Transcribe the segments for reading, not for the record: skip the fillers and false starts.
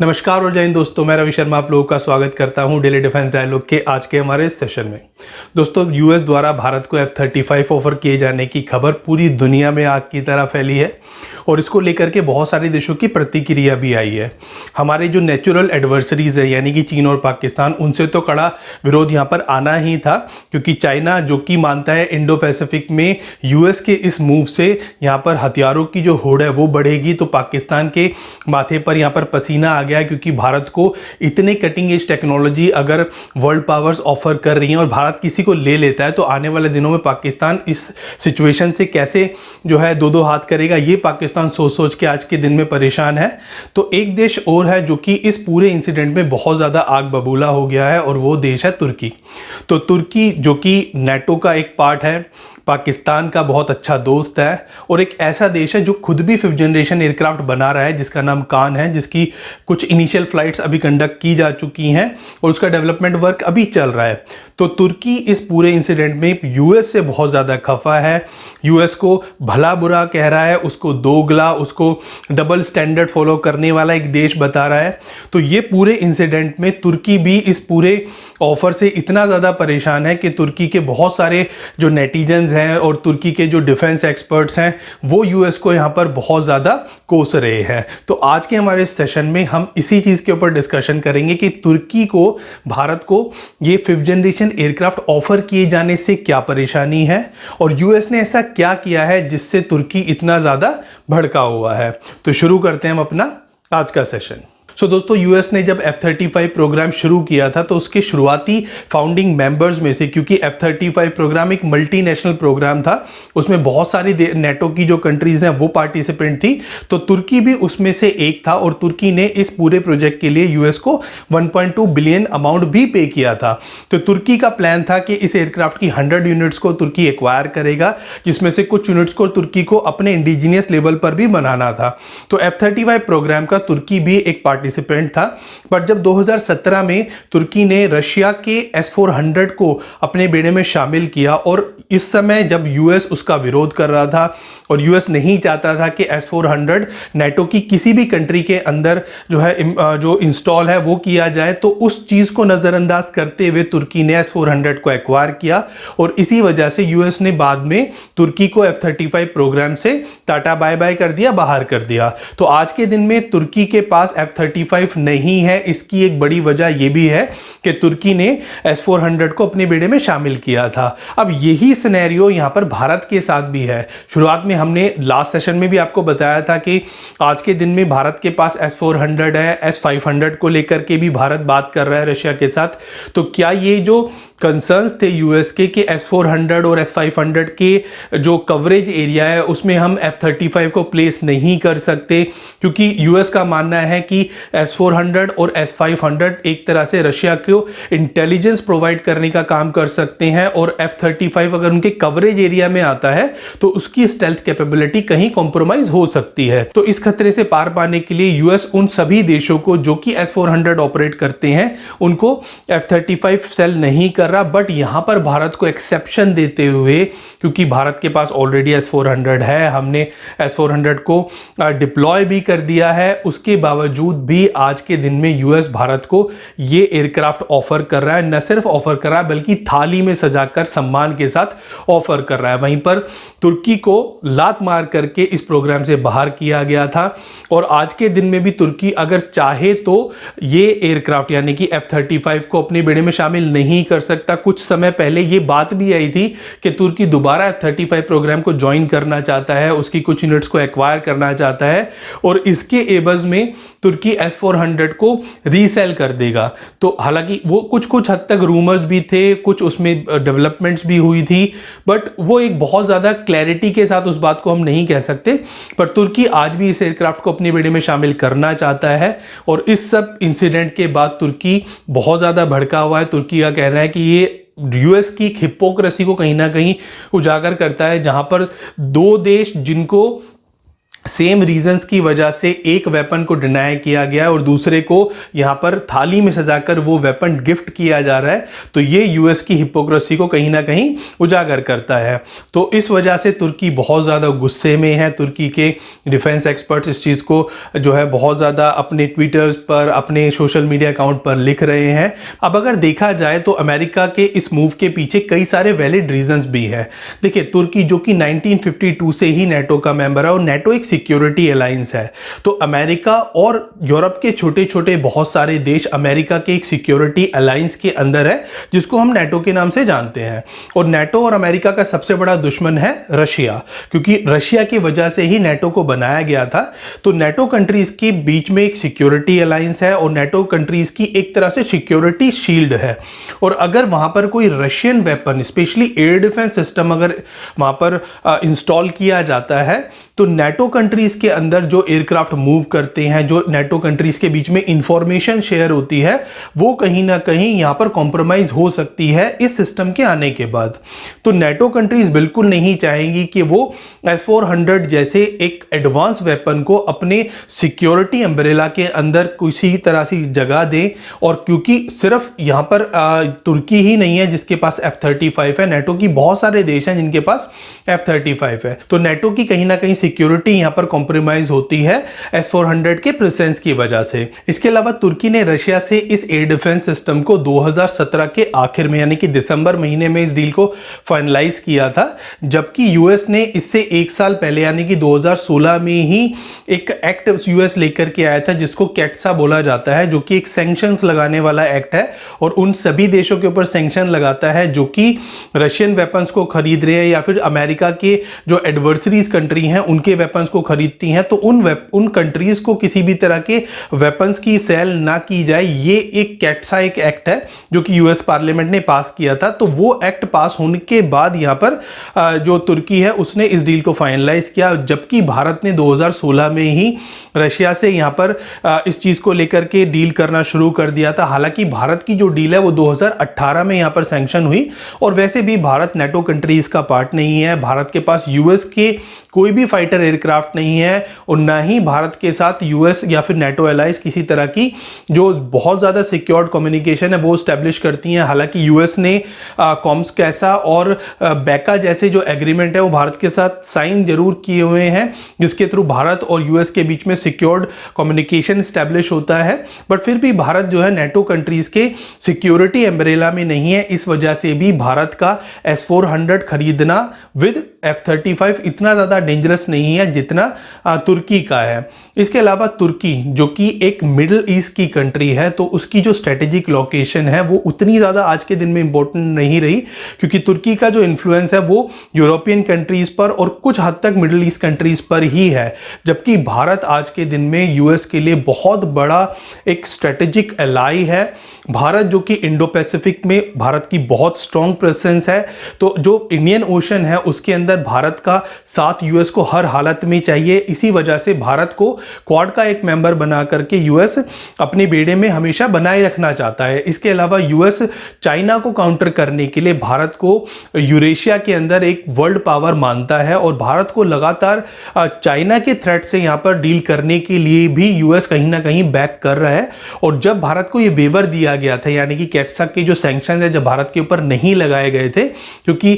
नमस्कार और जय हिंद दोस्तों, मैं रवि शर्मा आप लोगों का स्वागत करता हूं डेली डिफेंस डायलॉग के आज के हमारे सेशन में। दोस्तों, यूएस द्वारा भारत को F-35 ऑफर किए जाने की खबर पूरी दुनिया में आग की तरह फैली है और इसको लेकर के बहुत सारे देशों की प्रतिक्रिया भी आई है। हमारे जो नेचुरल एडवर्सरीज है यानी कि चीन और पाकिस्तान, उनसे तो कड़ा विरोध यहाँ पर आना ही था, क्योंकि चाइना जो कि मानता है इंडो पैसिफिक में यूएस के इस मूव से यहाँ पर हथियारों की जो होड़ है वो बढ़ेगी। तो पाकिस्तान के माथे पर यहाँ पर पसीना आ गया, क्योंकि भारत को इतने कटिंग एज टेक्नोलॉजी अगर वर्ल्ड पावर्स ऑफर कर रही हैं और भारत किसी को ले लेता है, तो आने वाले दिनों में पाकिस्तान इस सिचुएशन से कैसे जो है दो हाथ करेगा, ये पाकिस्तान सोच सोच के आज के दिन में परेशान है। तो एक देश और है जो कि इस पूरे इंसिडेंट में बहुत ज़्यादा आग बबूला हो गया है और वो देश है तुर्की। तो तुर्की जो कि नेटो का एक पार्ट है, पाकिस्तान का बहुत अच्छा दोस्त है और एक ऐसा देश है जो खुद भी 5th जनरेशन एयरक्राफ्ट बना रहा है जिसका नाम कान है, जिसकी कुछ इनिशियल फ्लाइट्स अभी कंडक्ट की जा चुकी हैं और उसका डेवलपमेंट वर्क अभी चल रहा है। तो तुर्की इस पूरे इंसिडेंट में यूएस से बहुत ज़्यादा खफा है, यूएस को भला बुरा कह रहा है, उसको दोगला, उसको डबल स्टैंडर्ड फॉलो करने वाला एक देश बता रहा है। तो ये पूरे इंसिडेंट में तुर्की भी इस पूरे ऑफर से इतना ज़्यादा परेशान है कि तुर्की के बहुत सारे जो नेटिजन्स हैं और तुर्की के जो डिफेंस एक्सपर्ट्स हैं वो यूएस को यहाँ पर बहुत ज़्यादा कोस रहे हैं। तो आज के हमारे सेशन में हम इसी चीज़ के ऊपर डिस्कशन करेंगे कि तुर्की को, भारत को ये 5th जनरेशन एयरक्राफ्ट ऑफर किए जाने से क्या परेशानी है और यूएस ने ऐसा क्या किया है जिससे तुर्की इतना ज़्यादा भड़का हुआ है। तो शुरू करते हैं हम अपना आज का सेशन। दोस्तों, यूएस ने जब F-35 प्रोग्राम शुरू किया था तो उसके शुरुआती फाउंडिंग मेंबर्स में से, क्योंकि F-35 प्रोग्राम एक मल्टीनेशनल प्रोग्राम था, उसमें बहुत सारी नेटो की जो कंट्रीज हैं वो पार्टिसिपेंट थी, तो तुर्की भी उसमें से एक था और तुर्की ने इस पूरे प्रोजेक्ट के लिए यूएस को 1.2 बिलियन अमाउंट भी पे किया था। तो तुर्की का प्लान था कि इस एयरक्राफ्ट की 100 यूनिट्स को तुर्की एक्वायर करेगा, जिसमें से कुछ यूनिट्स को तुर्की को अपने इंडिजीनियस लेवल पर भी बनाना था। तो F-35 प्रोग्राम का तुर्की भी एक पार्टिसिपेंट था। बट जब 2017 में तुर्की ने रशिया के S-400 को अपने बेड़े में शामिल किया, और इस समय जब यूएस उसका विरोध कर रहा था और यूएस नहीं चाहता था कि S-400 नेटो की किसी भी कंट्री के अंदर जो है जो इंस्टॉल है वो किया जाए, तो उस चीज को नजरअंदाज करते हुए तुर्की ने S-400 को एक्वायर किया और इसी वजह से यूएस ने बाद में तुर्की को F-35 प्रोग्राम से टाटा बाय बाय कर दिया, बाहर कर दिया। तो आज के दिन में तुर्की के पास F-35 नहीं है। इसकी एक बड़ी वजह यह भी है कि तुर्की ने S-400 को अपने बेड़े में शामिल किया था। अब यही सिनेरियो यहां पर भारत के साथ भी है। शुरुआत में हमने लास्ट सेशन में भी आपको बताया था कि आज के दिन में भारत के पास S-400 है, S-500 को लेकर के भी भारत बात कर रहा है रशिया के साथ। तो क्या ये जो कंसर्न्स थे यूएस के कि S-400 और S-500 के जो कवरेज एरिया है उसमें हम F-35 को प्लेस नहीं कर सकते, क्योंकि यूएस का मानना है कि S-400 और S-500 एक तरह से रशिया को इंटेलिजेंस प्रोवाइड करने का काम कर सकते हैं और F-35 अगर उनके कवरेज एरिया में आता है तो उसकी स्टेल्थ कैपेबिलिटी कहीं कॉम्प्रोमाइज हो सकती है। तो इस खतरे से पार पाने के लिए यूएस उन सभी देशों को जो कि S-400 ऑपरेट करते हैं उनको F-35 सेल नहीं कर रहा, बट यहां पर भारत को एक्सेप्शन देते हुए, क्योंकि भारत के पास ऑलरेडी S-400 है, हमने S-400 को डिप्लॉय भी कर दिया है, उसके बावजूद भी आज के दिन में यूएस भारत को ये एयरक्राफ्ट ऑफर कर रहा है। न सिर्फ ऑफर कर रहा है बल्कि थाली में सजाकर सम्मान के साथ ऑफर कर रहा है। वहीं पर तुर्की को लात मार करके इस प्रोग्राम से बाहर किया गया था और आज के दिन में भी तुर्की अगर चाहे तो ये एयरक्राफ्ट यानी कि F-35 को अपने बेड़े में शामिल नहीं कर सकता। कुछ समय पहले ये बात भी आई थी कि तुर्की दोबारा F-35 प्रोग्राम को ज्वाइन करना चाहता है, उसकी कुछ यूनिट्स को एक्वायर करना चाहता है और इसके एवज में तुर्की S-400 को रीसेल कर देगा। तो हालांकि वो कुछ हद तक रूमर्स भी थे, कुछ उसमें डेवलपमेंट्स भी हुई थी, बट वो एक बहुत ज़्यादा क्लैरिटी के साथ उस बात को हम नहीं कह सकते। पर तुर्की आज भी इस एयरक्राफ्ट को अपने बेड़े में शामिल करना चाहता है और इस सब इंसिडेंट के बाद तुर्की बहुत ज़्यादा भड़का हुआ है। तुर्की का कहना है कि ये यूएस की हिपोक्रेसी को कहीं ना कहीं उजागर करता है, जहां पर दो देश जिनको सेम रीजंस की वजह से एक वेपन को डिनाई किया गया और दूसरे को यहां पर थाली में सजाकर वो वेपन गिफ्ट किया जा रहा है। तो ये यूएस की हिपोक्रेसी को कहीं ना कहीं उजागर करता है। तो इस वजह से तुर्की बहुत ज़्यादा गुस्से में है। तुर्की के डिफेंस एक्सपर्ट्स इस चीज़ को जो है बहुत ज़्यादा अपने ट्विटर्स पर, अपने सोशल मीडिया अकाउंट पर लिख रहे हैं। अब अगर देखा जाए तो अमेरिका के इस मूव के पीछे कई सारे वैलिड रीजंस भी है। देखिए, तुर्की जो कि 1952 से ही नेटो का मेंबर है और नेटो एक सिक्योरिटी अलायंस है। तो अमेरिका और यूरोप के छोटे छोटे बहुत सारे देश अमेरिका के एक सिक्योरिटी अलायंस के अंदर है, जिसको हम नेटो के नाम से जानते हैं। और नेटो और अमेरिका का सबसे बड़ा दुश्मन है रशिया, क्योंकि रशिया की वजह से ही नेटो को बनाया गया था। तो नेटो कंट्रीज के बीच में एक सिक्योरिटी अलायंस है और नेटो कंट्रीज की एक तरह से सिक्योरिटी शील्ड है। और अगर वहां पर कोई Russian weapon, specially air defence system अगर वहां पर इंस्टॉल किया जाता है, तो नेटो कंट्रीज के अंदर जो एयरक्राफ्ट मूव करते हैं, जो नेटो कंट्रीज के बीच में इंफॉर्मेशन शेयर होती है, वो कहीं ना कहीं यहां पर कॉम्प्रोमाइज हो सकती है इस सिस्टम के आने के बाद। तो नेटो कंट्रीज बिल्कुल नहीं चाहेंगी कि वो S-400 जैसे एक एडवांस वेपन को अपने सिक्योरिटी अम्ब्रेला के अंदर किसी तरह से जगह दें। और क्योंकि सिर्फ यहां पर तुर्की ही नहीं है जिसके पास F-35 है, नेटो की बहुत सारे देश हैं जिनके पास F-35 है। तो नेटो की कहीं ना कहीं सिक्योरिटी यहां पर कॉम्प्रोमाइज होती है S-400 के प्रेजेंस की वजह से। इसके अलावा तुर्की ने रशिया से इस एयर डिफेंस सिस्टम को 2017 के आखिर में, यानी कि दिसंबर महीने में इस डील को फाइनलाइज किया था, जबकि यूएस ने इससे एक साल पहले यानी कि 2016 में ही एक एक्ट यूएस लेकर के आया था जिसको कैट्सा बोला जाता है, जो कि एक सैंक्शंस लगाने वाला एक्ट है और उन सभी देशों के ऊपर सैंक्शन लगाता है जो कि रशियन वेपन्स को खरीद रहे हैं या फिर अमेरिका के जो एडवर्सरीज कंट्री हैं उनके वेपन्स को खरीदती हैं। तो उन कंट्रीज को किसी भी तरह के वेपन्स की सेल ना की जाए, ये एक कैट्सा एक एक्ट है जो कि यूएस पार्लियामेंट ने पास किया था। तो वो एक्ट पास होने के बाद यहां पर जो तुर्की है उसने इस डील को फाइनलाइज किया, जबकि भारत ने 2016 में ही रशिया से यहां पर इस चीज को लेकर के डील करना शुरू कर दिया था। हालांकि भारत की जो डील है वो 2018 में यहां पर सैंक्शन हुई और वैसे भी भारत नेटो कंट्रीज का पार्ट नहीं है। भारत के पास यूएस के कोई भी फाइटर एयरक्राफ्ट नहीं है और ना ही भारत के साथ यूएस या फिर नेटो एलाइज किसी तरह की जो बहुत ज्यादा सिक्योर्ड कम्युनिकेशन है वो स्टैब्लिश करती हैं। हालांकि यूएस ने कॉम्स्कैसा और बैका जैसे जो एग्रीमेंट है वो भारत के साथ साइन जरूर किए हुए हैं, जिसके थ्रू भारत और यूएस के बीच में सिक्योर्ड कम्युनिकेशन स्टैब्लिश होता है। बट फिर भी भारत जो है नेटो कंट्रीज के सिक्योरिटी एम्ब्रेला में नहीं है। इस वजह से भी भारत का S-400 खरीदना विद F-35 इतना ज्यादा डेंजरस नहीं है जितना तुर्की का है। इसके अलावा तुर्की जो कि एक मिडिल ईस्ट की कंट्री है, तो उसकी जो स्ट्रेटेजिक लोकेशन है वो उतनी ज़्यादा आज के दिन में इंपॉर्टेंट नहीं रही, क्योंकि तुर्की का जो इन्फ्लुएंस है वो यूरोपियन कंट्रीज पर और कुछ हद तक मिडिल ईस्ट कंट्रीज पर ही है। जबकि भारत आज के दिन में यूएस के लिए बहुत बड़ा एक स्ट्रेटेजिक एलाई है। भारत जो कि इंडो पैसिफिक में भारत की बहुत स्ट्रॉन्ग प्रेजेंस है। तो जो इंडियन ओशन है उसके अंदर भारत का साथ यूएस को हर हालत में चाहिए। इसी वजह से भारत को क्वाड का एक मेंबर बना करके यूएस अपने बेड़े में हमेशा बनाए रखना चाहता है। इसके अलावा यूएस चाइना को काउंटर करने के लिए भारत को यूरेशिया के अंदर एक वर्ल्ड पावर मानता है और भारत को लगातार चाइना के थ्रेट से यहां पर डील करने के लिए भी यूएस कहीं ना कहीं बैक कर रहा है। और जब भारत को यह वेवर दिया गया था, यानी कि कैट्सा के जो सैंक्शन है जब भारत के ऊपर नहीं लगाए गए थे, क्योंकि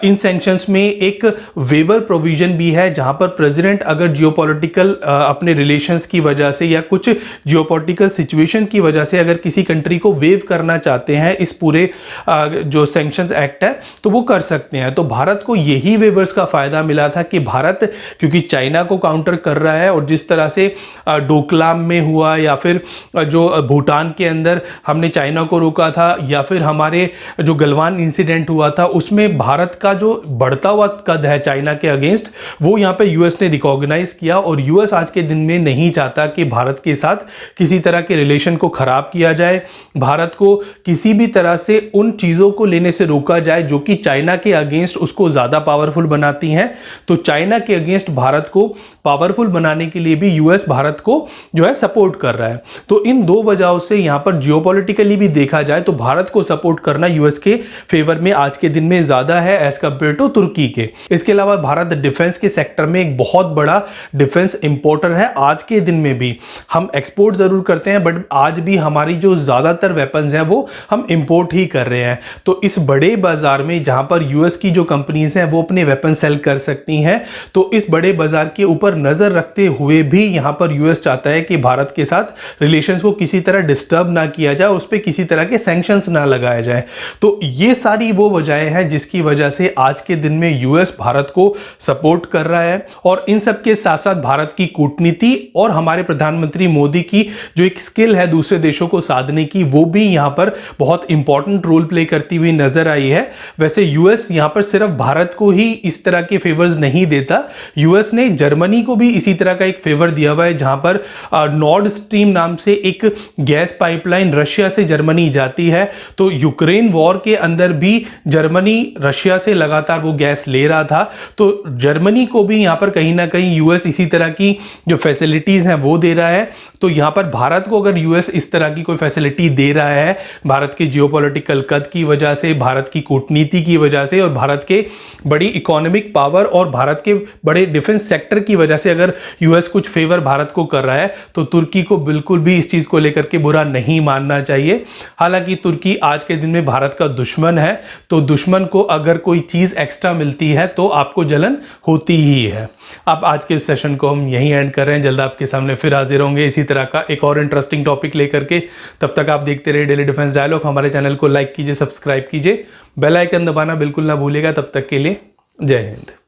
इन सैंक्शंस में एक वेवर प्रोविजन भी है जहां पर प्रेसिडेंट अगर जियोपॉलिटिकल अपने रिलेशंस की वजह से या कुछ जियोपॉलिटिकल सिचुएशन की वजह से अगर किसी कंट्री को वेव करना चाहते हैं इस पूरे जो सैंक्शंस एक्ट है तो वो कर सकते हैं। तो भारत को यही वेवर्स का फायदा मिला था कि भारत क्योंकि चाइना को काउंटर कर रहा है और जिस तरह से डोकलाम में हुआ या फिर जो भूटान के अंदर हमने चाइना को रोका था या फिर हमारे जो गलवान इंसिडेंट हुआ था उसमें भारत का जो बढ़ता हुआ कद है चाइना के अगेंस्ट वो यहाँ पे यूएस ने रिकॉग्नाइज किया। और यूएस आज के दिन में नहीं चाहता कि भारत के साथ किसी तरह के रिलेशन को खराब किया जाए, भारत को किसी भी तरह से उन चीजों को लेने से रोका जाए जो कि चाइना के अगेंस्ट उसको ज्यादा पावरफुल बनाती हैं। तो चाइना के अगेंस्ट भारत को पावरफुल बनाने के लिए भी यूएस भारत को जो है सपोर्ट कर रहा है। तो इन दो वजहों से यहां पर जियोपॉलिटिकली भी देखा जाए तो भारत को सपोर्ट करना यूएस के फेवर में आज के दिन में ज्यादा है एज कंपेयर टू तुर्की के। इसके अलावा भारत डिफेंस के सेक्टर में एक बहुत बड़ा डिफेंस इंपोर्टर है। आज के दिन में भी हम एक्सपोर्ट जरूर करते हैं, बट आज भी हमारी जो ज्यादातर वेपन्स हैं वो हम इंपोर्ट ही कर रहे हैं। तो इस बड़े बाजार में जहां पर यूएस की जो कंपनीज हैं वो अपने वेपन सेल कर सकती हैं, तो इस बड़े बाजार के ऊपर नजर रखते हुए भी यहां पर यूएस चाहता है कि भारत के साथ रिलेशंस को किसी तरह डिस्टर्ब ना किया जाए, उस पर किसी तरह के सैंक्शंस ना लगाए जाए। तो ये सारी वो वजहें हैं जिसकी वजह से आज के दिन में यूएस भारत को सपोर्ट कर रहा है। और इन सब के साथ साथ भारत की कूटनीति और हमारे प्रधानमंत्री मोदी की जो एक स्किल है दूसरे देशों को साधने की, वो भी यहां पर बहुत इंपॉर्टेंट रोल प्ले करती हुई नजर आई है। वैसे यूएस यहां पर सिर्फ भारत को ही इस तरह के फेवर्स नहीं देता, यूएस ने जर्मनी को भी इसी तरह का एक फेवर दिया हुआ है, जहां पर नॉर्ड स्ट्रीम नाम से एक गैस पाइपलाइन रशिया से जर्मनी जाती है। तो यूक्रेन वॉर के अंदर भी जर्मनी रशिया से लगातार वो गैस ले रहा था, तो जर्मनी को भी यहां पर कहीं ना कहीं यूएस इसी तरह की जो फैसिलिटीज हैं वो दे रहा है। तो यहां पर भारत को अगर यूएस इस तरह की कोई फैसिलिटी दे रहा है, भारत के जियोपॉलिटिकल कद की वजह से, भारत की कूटनीति की वजह से और भारत के बड़ी इकोनॉमिक पावर और भारत के बड़े डिफेंस सेक्टर की वजह से अगर यूएस कुछ फेवर भारत को कर रहा है, तो तुर्की को बिल्कुल भी इस चीज को लेकर के बुरा नहीं मानना चाहिए। हालांकि तुर्की आज के दिन में भारत का दुश्मन है, तो दुश्मन को अगर कोई चीज एक्स्ट्रा मिलती है तो आपको जलन होती ही है। अब आज के सेशन को हम यहीं एंड कर रहे हैं, जल्द आपके सामने फिर हाजिर होंगे इसी तरह का एक और इंटरेस्टिंग टॉपिक लेकर के। तब तक आप देखते रहिए डेली डिफेंस डायलॉग। हमारे चैनल को लाइक कीजिए, सब्सक्राइब कीजिए, बेल आइकन दबाना बिल्कुल ना भूलिएगा। तब तक के लिए जय हिंद।